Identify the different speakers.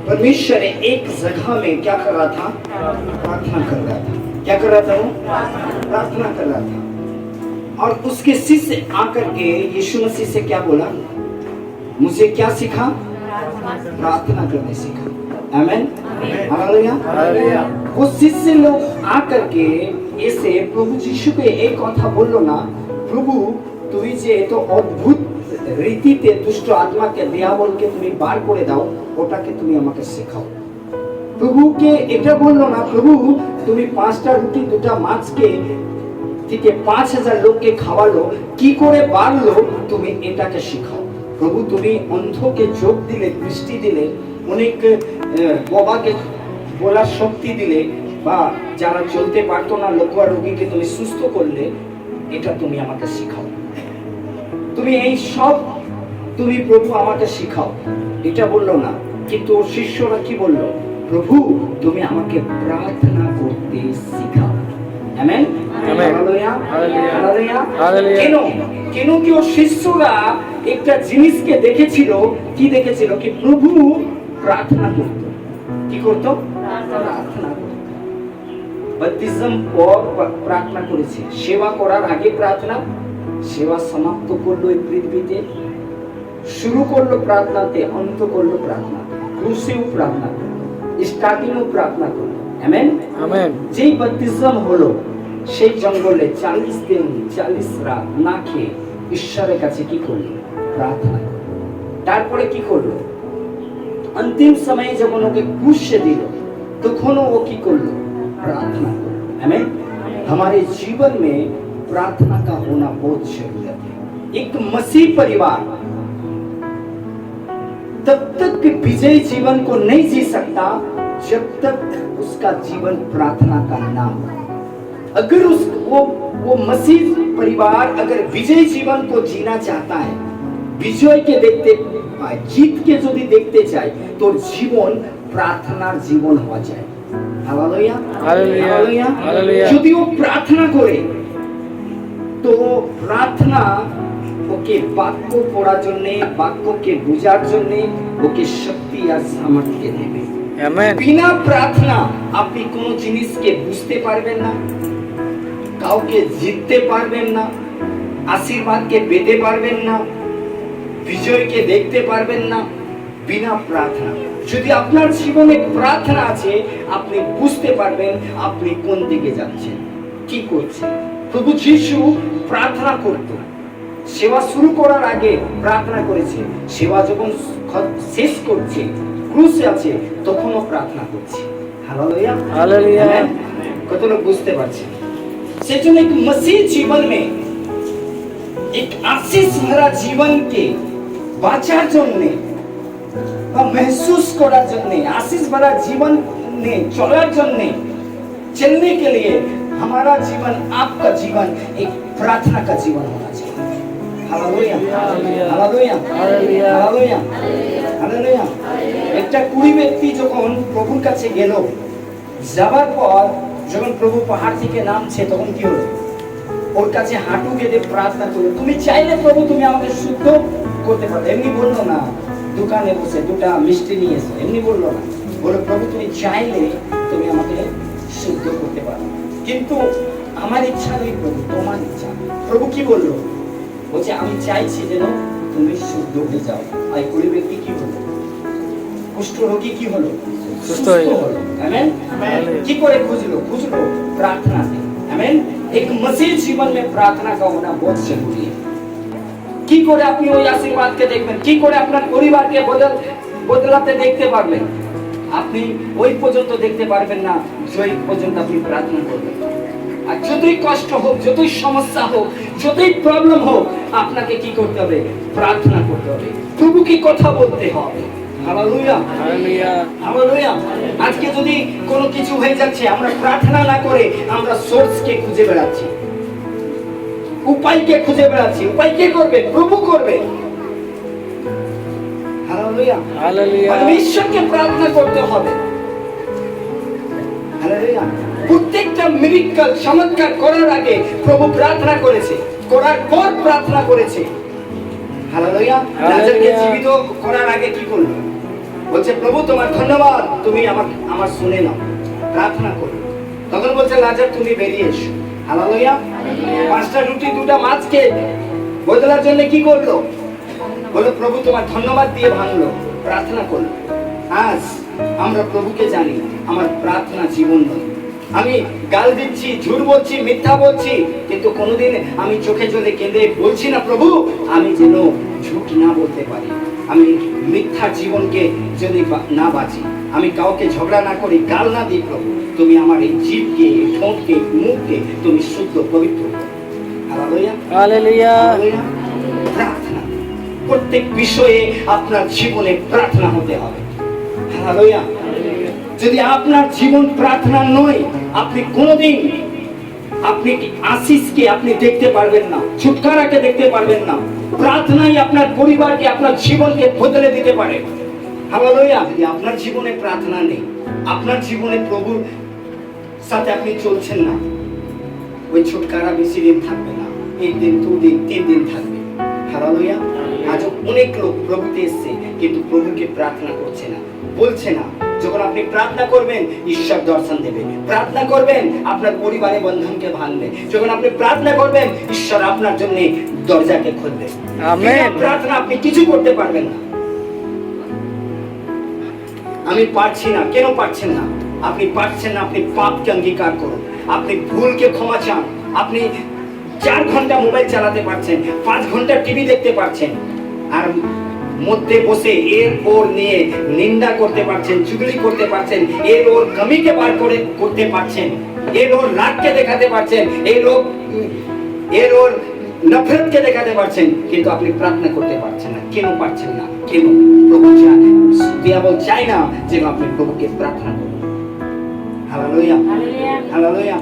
Speaker 1: परमेश्वर एक जगह में क्या कर रहा था? प्रार्थना कर रहा था। क्या कर रहा था वो? प्रार्थना कर रहा था। और उसके शिष्य आकर के यीशु मसीह से क्या बोला? मुझे क्या सीखा? प्रार्थना करने सीखा। आमेन, हालेलुया। वो शिष्य लोग आकर के ऐसे प्रभु यीशु के एक কথা বললো না, প্রভু তুমি যে এত অদ্ভুত রীতিতে দুষ্ট আত্মাকে দিয়াবলকে তুমি বার করে দাও, ওটাকে তুমি আমাকে শেখাও। প্রভুকে এটা বললো না, প্রভু তুমি 5টা রুটি 2টা মাছকে থেকে 5000 লোককে খাওয়ালো, কি করে বাড়লো তুমি এটাকে শেখাও। প্রভু তুমি অন্ধকে চোখ দিলে, দৃষ্টি দিলে, অনেক বাবাকে বলার শক্তি দিলে, বা যারা চলতে পারতো না লোকোয়া রোগীকে তুমি সুস্থ করলে, এটা তুমি আমাকে শেখাও। তুমি এই সব তুমি প্রভু আমাকে শেখাও, এটা বললো না। কিন্তু ওর শিষ্যরা কি বললো? প্রভু তুমি আমাকে প্রার্থনা করতে শেখাও। Amen, hallelujah, hallelujah. কেন কি ওর শিষ্যরা একটা জিনিসকে দেখেছিল, কি দেখেছিল? কি প্রভু প্রার্থনা করত। কি করত? প্রার্থনা করত। বাপ্তিজম পর প্রার্থনা করেছে, সেবা করার আগে প্রার্থনা, সেবা সমাপ্ত করলো এই পৃথিবীতে, শুরু করলো প্রার্থনাতে, অন্ত করলো প্রার্থনা, ক্রুশেও প্রার্থনা করলো, স্টার্টিংও প্রার্থনা করলো। Amen, amen. যেই বাপ্তিজম হলো সেই জঙ্গলে 40 দিন 40 রাত না খেয়ে ঈশ্বরের কাছে কি করলো? প্রার্থনা করলো। তারপরে কি করলো? अंतिम समय जब उनके क्रूस दिल तखनो वो की करलो? प्रार्थना करलो। आमीन। हमारे जीवन में प्रार्थना का होना बहुत जरूरत है। एक मसीह परिवार तब तक विजयी जीवन को नहीं जी सकता जब तक उसका जीवन प्रार्थना का नाम। अगर वो मसीह परिवार अगर विजयी जीवन को जीना चाहता है, विजय के देखते जीत के यदि देखते चाय, तो जीवन प्रार्थनार जीवन হওয়া যায়। Hallelujah, hallelujah, hallelujah. যদি ও প্রার্থনা করে, তো প্রার্থনা ওকে বাক্য পড়ার জন্য, বাক্যকে বোঝার জন্য ওকে শক্তি আর সামর্থ্য দেবে। আমেন। বিনা প্রার্থনা আপনি কোনো জিনিসকে বুঝতে পারবেন না, কাউকে জিততে পারবেন না, আশীর্বাদকে পেতে পারবেন না, বিজয়কে দেখতে পারবেন না বিনা প্রার্থনা। যদি আপনার জীবনে প্রার্থনা আছে, আপনি বুঝতে পারবেন আপনি কোন দিকে যাচ্ছেন, কি করছেন। প্রভু যিশু প্রার্থনা করত, সেবা শুরু করার আগে প্রার্থনা করেছে, সেবা যখন শেষ করছে, ক্রুশে আছে, তখনও প্রার্থনা করছে। Hallelujah, hallelujah. কত লোক বুঝতে পারছেন? সেজন্য এক মসিহ জীবন में एक आशीष भरा जीवन के বাঁচার জন্য বা महसूस করার জন্য, आशीष भरा जीवन में চলার জন্য, चलने के लिए हमारा जीवन, आपका जीवन एक प्रार्थना का जीवन होना चाहिए। Hallelujah, hallelujah, hallelujah, hallelujah. একটা কুড়ি ব্যক্তি যখন প্রভুর কাছে গেল, যাবার পর যখন প্রভু পাহাড় থেকে নামছে, তখন কি হলো? ওর কাছে হাঁটু গেঁথে প্রার্থনা করলো, তুমি চাইলে প্রভু তুমি আমাকে শুদ্ধ করতে পারো। এমনি বললো না দোকানে বসে 2টা মিষ্টি নিয়ে এসো, এমনি বললো না, বলে প্রভু তুমি চাইলে তুমি আমাকে শুদ্ধ করতে পারো, কিন্তু আমার ইচ্ছা নেই প্রভু, তোমার ইচ্ছা। প্রভু কি বললো? বলছে আমি চাইছি যেন তুমি শুদ্ধ হয়ে যাও। আর কুড়ি ব্যক্তি কি হলো? কুষ্ঠরোগী কি হলো? সুস্থ হলো। আমেন। কি করে বুঝলো? প্রার্থনাতে। আমেন। एक मसीह जीवन में प्रार्थना का होना बहुत जरूरी है। কি করে আপনি ওই আশীর্বাদকে দেখবেন? কি করে আপনার পরিবারকে বদলাতে দেখতে পারবেন? আপনি ওই পর্যন্ত দেখতে পারবেন না যেই পর্যন্ত আপনি প্রার্থনা করবেন। আর যতই কষ্ট হোক, যতই সমস্যা হোক, যতই প্রবলেম হোক, আপনাকে কি করতে হবে? প্রার্থনা করতে হবে, প্রভুকে কথা বলতে হবে। Hallelujah, hallelujah, hallelujah. আজকে যদি কোনো কিছু হয়ে যাচ্ছে, আমরা প্রার্থনা না করে আমরা সোর্সকে খুঁজে বেড়াচ্ছি, উপায়কে খুঁজে বেড়াচ্ছি। উপায় কে করবে? প্রভু করবে। Hallelujah, hallelujah. ঈশ্বরকে প্রার্থনা করতে হবে। হালেলুয়া। প্রত্যেকটা মিরাকল, চমৎকার করার আগে প্রভু প্রার্থনা করেছে, করার পর প্রার্থনা করেছে। হালেলুয়া। লাজারকে জীবিত করার আগে কি করলো? বলছে প্রভু তোমার ধন্যবাদ, তুমি আমার শুনে নাও, প্রার্থনা করো। তখন বলছে লাজার তুমি বেরিয়ে এসো। হালেলুয়া। 5টা রুটি 2টা মাছকে বদলার জন্য কি করলো? বলো প্রভু তোমার ধন্যবাদ দিয়ে ভাঙলো, প্রার্থনা করলো। আজ আমরা প্রভুকে জানি, আমার প্রার্থনা জীবন নয়। আমি গাল দিচ্ছি, ঝুট বলছি, মিথ্যা বলছি, কিন্তু কোনোদিন আমি চোখে জলে কেঁদে বলছি না প্রভু আমি যেন ঝুট না বলতে পারি, আমি মিথ্যা জীবনকে যদি না বাঁচি, আমি কাউকে ঝগড়া না করি, গাল না দিই। প্রভু তুমি আমার এই জিভকে, এই ঠোঁটকে, মুখকে তুমি শুদ্ধ পবিত্র করো। Hallelujah,
Speaker 2: hallelujah.
Speaker 1: হালেলুয়া। প্রার্থনা প্রত্যেক বিষয়ে আপনার জীবনে প্রার্থনা হতে হবে। হালেলুয়া। যদি আপনার জীবন প্রার্থনা নয়, আপনি কোনোদিন আপনি আশিসকে আপনি দেখতে পারবেন না, ছুটকারাকে দেখতে পারবেন না। প্রার্থনাই আপনার পরিবারকে, আপনার জীবনকে বদলে দিতে পারে। হালেলুয়া। যদি আপনার জীবনে প্রার্থনা নেই, আপনার জীবনে প্রভুর সাথে আপনি চলছেন না, ওই ছুটকারা বেশি দিন থাকবে না, 1 দিন 2 দিন 3 দিন থাকবে। হালেলুয়া। আজ অনেক লোক প্রভুতে এসেছে কিন্তু প্রভুকে প্রার্থনা করছে না, বলছে না। যখন আপনি প্রার্থনা করবেন ঈশ্বর দর্শন দেবে, প্রার্থনা করবেন আপনার পরিবারের বন্ধনকে ভাঙবে, যখন আপনি প্রার্থনা করবেন ঈশ্বর আপনার জন্য দরজাকে খুলবে।
Speaker 2: আমেন।
Speaker 1: প্রার্থনা আপনি কিছু করতে পারবেন না। আমি পারছি না, কেন পারছেন না? আপনি পারছেন না, আপনি পাপকে অঙ্গীকার করুন, আপনি ভুলকে ক্ষমা চান। আপনি 4 ঘন্টা মোবাইল চালাতে পারছেন, 5 ঘন্টা টিভি দেখতে পারছেন, আর মধ্যে বসে এর ওর নিয়ে নিন্দা করতে পারছেন, চুগলি করতে পারছেন, এর ওর কমিকে বার করে করতে পারছেন, এর ওর রাগকে দেখাতে পারছেন, এর ওর নফরতকে দেখাতে পারছেন, কিন্তু আপনি প্রার্থনা করতে পারছেন না। কেন পারছেন না? কেন? প্রভু চাই না যে আপনি প্রভুকে প্রার্থনা করুন। Hallelujah, hallelujah.